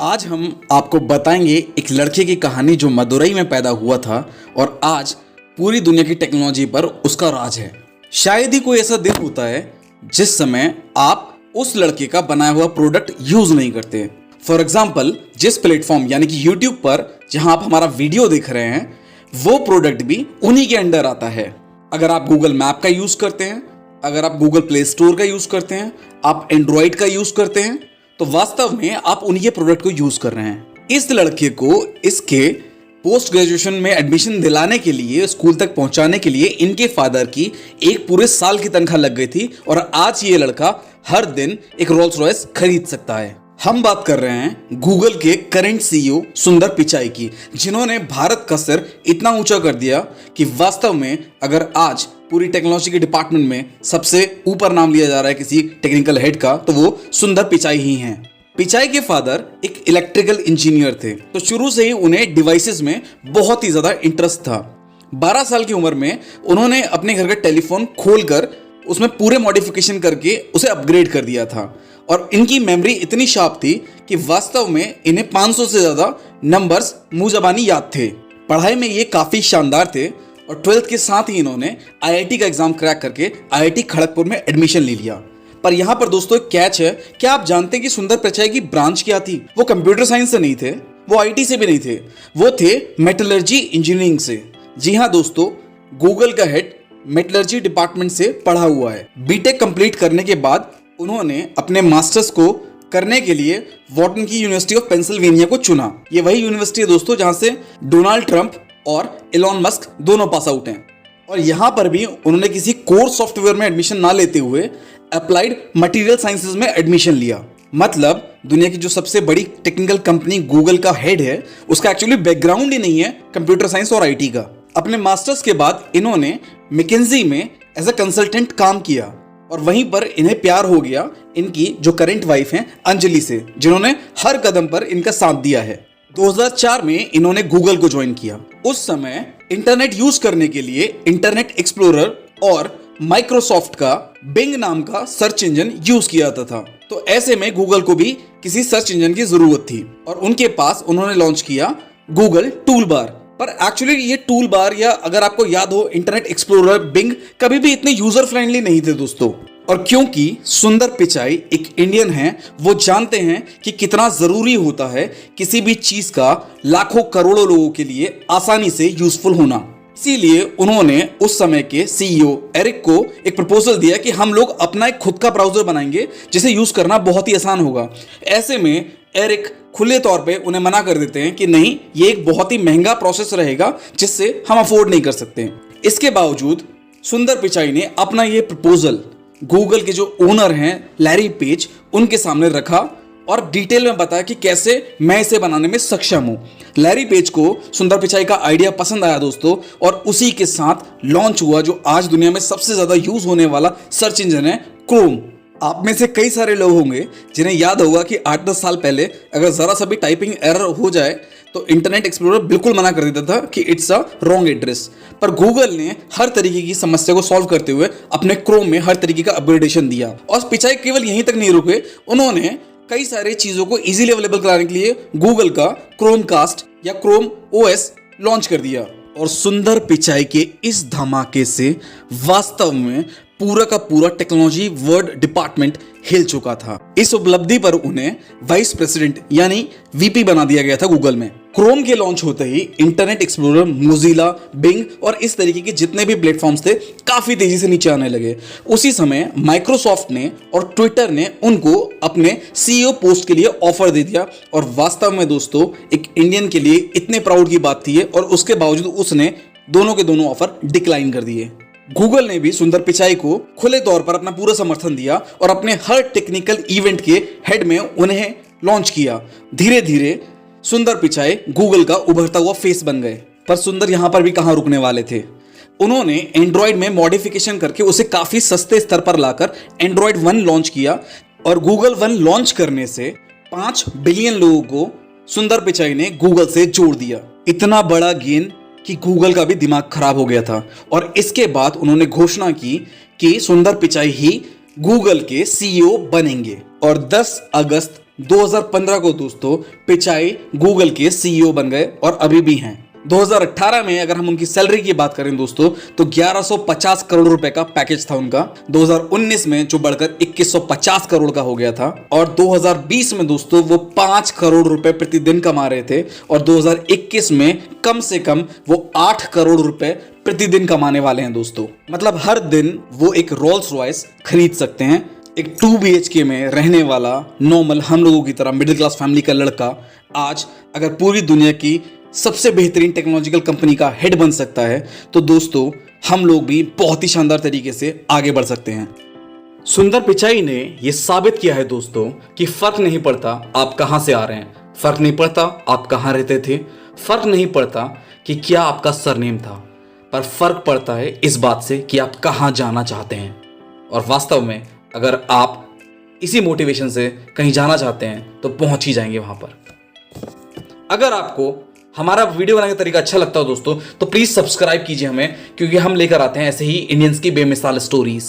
आज हम आपको बताएंगे एक लड़के की कहानी जो मदुरई में पैदा हुआ था और आज पूरी दुनिया की टेक्नोलॉजी पर उसका राज है। शायद ही कोई ऐसा दिन होता है जिस समय आप उस लड़के का बनाया हुआ प्रोडक्ट यूज नहीं करते। फॉर एग्जाम्पल, जिस प्लेटफॉर्म यानी कि यूट्यूब पर जहां आप हमारा वीडियो देख रहे हैं वो प्रोडक्ट भी उन्हीं के अंडर आता है। अगर आप गूगल मैप का यूज करते हैं, अगर आप गूगल प्ले स्टोर का यूज करते हैं, आप एंड्रॉइड का यूज करते हैं, तो वास्तव में आप उन्हीं के प्रोडक्ट को यूज कर रहे हैं। इस लड़के को इसके पोस्ट ग्रेजुएशन में एडमिशन दिलाने के लिए, स्कूल तक पहुंचाने के लिए इनके फादर की एक पूरे साल की तनख्वाह लग गई थी और आज ये लड़का हर दिन एक रोल्स रॉयस खरीद सकता है। हम बात कर रहे हैं गूगल के करंट सीईओ सुंदर पिचाई की, जिन्होंने भारत का सिर इतना ऊंचा कर दिया कि वास्तव में अगर आज पूरी टेक्नोलॉजी के डिपार्टमेंट में सबसे ऊपर नाम लिया जा रहा है किसी टेक्निकल हेड का, तो वो सुंदर पिचाई ही हैं। पिचाई के फादर एक इलेक्ट्रिकल इंजीनियर थे, तो शुरू से ही उन्हें डिवाइसेस में बहुत ही ज्यादा इंटरेस्ट था। 12 साल की उम्र में उन्होंने अपने घर का टेलीफोन खोलकर उसमें पूरे मॉडिफिकेशन करके उसे अपग्रेड कर दिया था और इनकी मेमोरी इतनी शार्प थी कि वास्तव में इन्हें 500 से ज्यादा नंबर्स मुंह जबानी याद थे। पढ़ाई में ये काफी शानदार थे और 12th के साथ ही इन्होंने आईआईटी का एग्जाम क्रैक करके आईआईटी खड़गपुर में एडमिशन ले लिया। पर यहाँ पर दोस्तों एक कैच है। क्या आप जानते हैं कि सुंदर पिचाई की ब्रांच क्या थी? वो कंप्यूटर साइंस से नहीं थे, वो आईटी से भी नहीं थे, वो थे मेटलर्जी इंजीनियरिंग से। जी हाँ दोस्तों, गूगल का हेड मेटलर्जी डिपार्टमेंट से पढ़ा हुआ है। बीटेक कंप्लीट करने के बाद उन्होंने अपने मास्टर्स को करने के लिए वॉटन की यूनिवर्सिटी ऑफ पेंसिल्वेनिया को चुना। ये वही यूनिवर्सिटी है दोस्तों जहां से डोनाल्ड ट्रंप और एलोन मस्क दोनों पास आउट हैं। और यहां पर भी उन्होंने किसी कोर सॉफ्टवेयर में एडमिशन ना लेते हुए अप्लाइड मटेरियल साइंसेज में एडमिशन लिया। मतलब दुनिया की जो सबसे बड़ी टेक्निकल कंपनी गूगल का हेड है, उसका एक्चुअली बैकग्राउंड ही नहीं है कंप्यूटर साइंस और आईटी का। अपने मास्टर्स के बाद इन्होंने मैकेंजी में एज अ कंसल्टेंट काम किया और वहीं पर इन्हें प्यार हो गया इनकी जो करंट वाइफ हैं अंजलि से, जिन्होंने हर कदम पर इनका साथ दिया है। 2004 में इन्होंने गूगल को ज्वाइन किया। उस समय इंटरनेट यूज करने के लिए इंटरनेट एक्सप्लोरर और माइक्रोसॉफ्ट का बिंग नाम का सर्च इंजन यूज किया जाता था। तो ऐसे में गूगल को भी किसी सर्च इंजन की जरूरत थी और उनके पास उन्होंने लॉन्च किया गूगल टूल बार। पर एक्चुअली ये टूल बार, या अगर आपको याद हो, इंटरनेट एक्सप्लोरर, बिंग कभी भी इतने यूजर फ्रेंडली नहीं थे दोस्तों। और क्योंकि सुंदर पिचाई एक इंडियन हैं, वो जानते हैं कि कितना जरूरी होता है किसी भी चीज का लाखों करोड़ों लोगों के लिए आसानी से यूजफुल होना। इसीलिए उन्होंने उस समय के सीईओ एरिक को एक प्रपोजल दिया कि हम लोग अपना एक खुद का ब्राउजर बनाएंगे जिसे यूज करना बहुत ही आसान होगा। ऐसे में एरिक खुले तौर पे उन्हें मना कर देते हैं कि नहीं, ये एक बहुत ही महंगा प्रोसेस रहेगा जिससे हम अफोर्ड नहीं कर सकते। इसके बावजूद सुंदर पिचाई ने अपना ये प्रपोजल गूगल के जो ओनर हैं लैरी पेज, उनके सामने रखा और डिटेल में बताया कि कैसे मैं इसे बनाने में सक्षम हूं। लैरी पेज को सुंदर पिचाई का आइडिया पसंद आया दोस्तों, और उसी के साथ लॉन्च हुआ जो आज दुनिया में सबसे ज्यादा यूज होने वाला सर्च इंजन है क्रोम। आप में से कई सारे लोग होंगे जिन्हें याद होगा कि 8-10 साल पहले अगर जरा सा भी टाइपिंग एरर हो जाए तो इंटरनेट एक्सप्लोरर बिल्कुल मना कर देता था कि इट्स अ रॉन्ग एड्रेस। पर गूगल ने हर तरीके की समस्या को सॉल्व करते हुए अपने क्रोम में हर तरीके का अपग्रेडेशन दिया। और पिचाई केवल यहीं तक नहीं रुके, उन्होंने कई सारे चीजों को इजीली अवेलेबल कराने के लिए गूगल का क्रोम कास्ट या क्रोम ओएस लॉन्च कर दिया। और सुंदर पिचाई के इस धमाके से वास्तव में पूरा का पूरा टेक्नोलॉजी वर्ड डिपार्टमेंट हिल चुका था। इस उपलब्धि पर उन्हें वाइस प्रेसिडेंट यानी वीपी बना दिया गया था गूगल में। क्रोम के लॉन्च होते ही इंटरनेट एक्सप्लोरर, मोजिला, बिंग और इस तरीके के जितने भी प्लेटफॉर्म्स थे काफी तेजी से नीचे आने लगे। उसी समय माइक्रोसॉफ्ट ने और ट्विटर ने उनको अपने सीईओ पोस्ट के लिए ऑफर दे दिया। और वास्तव में दोस्तों एक इंडियन के लिए इतने प्राउड की बात थी और उसके बावजूद उसने दोनों के दोनों ऑफर डिक्लाइन कर दिए। गूगल ने भी सुंदर पिचाई को खुले तौर पर अपना पूरा समर्थन दिया और अपने हर टेक्निकल इवेंट के हेड में उन्हें लॉन्च किया। धीरे धीरे सुंदर पिचाई गूगल का उभरता हुआ फेस बन गए। पर सुंदर यहां पर भी कहां रुकने वाले थे। उन्होंने एंड्रॉइड में मॉडिफिकेशन करके उसे काफी सस्ते स्तर पर लाकर एंड्रॉइड 1 लॉन्च किया और गूगल 1 लॉन्च करने से 5 बिलियन लोगों को सुंदर पिचाई ने गूगल से जोड़ दिया। इतना बड़ा गेन कि गूगल का भी दिमाग खराब हो गया था। और इसके बाद उन्होंने घोषणा की कि सुंदर पिचाई ही गूगल के सीईओ बनेंगे। और 10 अगस्त 2015 को दोस्तों पिचाई गूगल के सीईओ बन गए और अभी भी हैं। 2018 में अगर हम उनकी सैलरी की बात करें दोस्तों तो 1150 करोड़ रुपए का पैकेज था उनका। 2019 में जो बढ़कर 2150 करोड़ का हो गया था और 2020 में दोस्तों वो 5 करोड़ रुपए प्रतिदिन कमा रहे थे और 2021 में कम से कम वो 8 करोड़ रुपए प्रतिदिन कमाने वाले हैं दोस्तों। मतलब हर दिन वो एक रोल्स रॉयस खरीद सकते हैं। एक 2 BHK में रहने वाला नॉर्मल हम लोगों की तरह मिडिल क्लास फैमिली का लड़का आज अगर पूरी दुनिया की सबसे बेहतरीन टेक्नोलॉजिकल कंपनी का हेड बन सकता है तो दोस्तों हम लोग भी बहुत ही शानदार तरीके से आगे बढ़ सकते हैं। सुंदर पिचाई ने यह साबित किया है दोस्तों कि फर्क नहीं पड़ता आप कहां से आ रहे हैं, फर्क नहीं पड़ता आप कहां रहते थे, फर्क नहीं पड़ता कि क्या आपका सरनेम था, पर फर्क पड़ता है इस बात से कि आप कहां जाना चाहते हैं। और वास्तव में अगर आप इसी मोटिवेशन से कहीं जाना चाहते हैं तो पहुंच ही जाएंगे वहां पर। अगर आपको हमारा वीडियो बनाने का तरीका अच्छा लगता हो दोस्तों तो प्लीज सब्सक्राइब कीजिए हमें, क्योंकि हम लेकर आते हैं ऐसे ही इंडियंस की बेमिसाल स्टोरीज।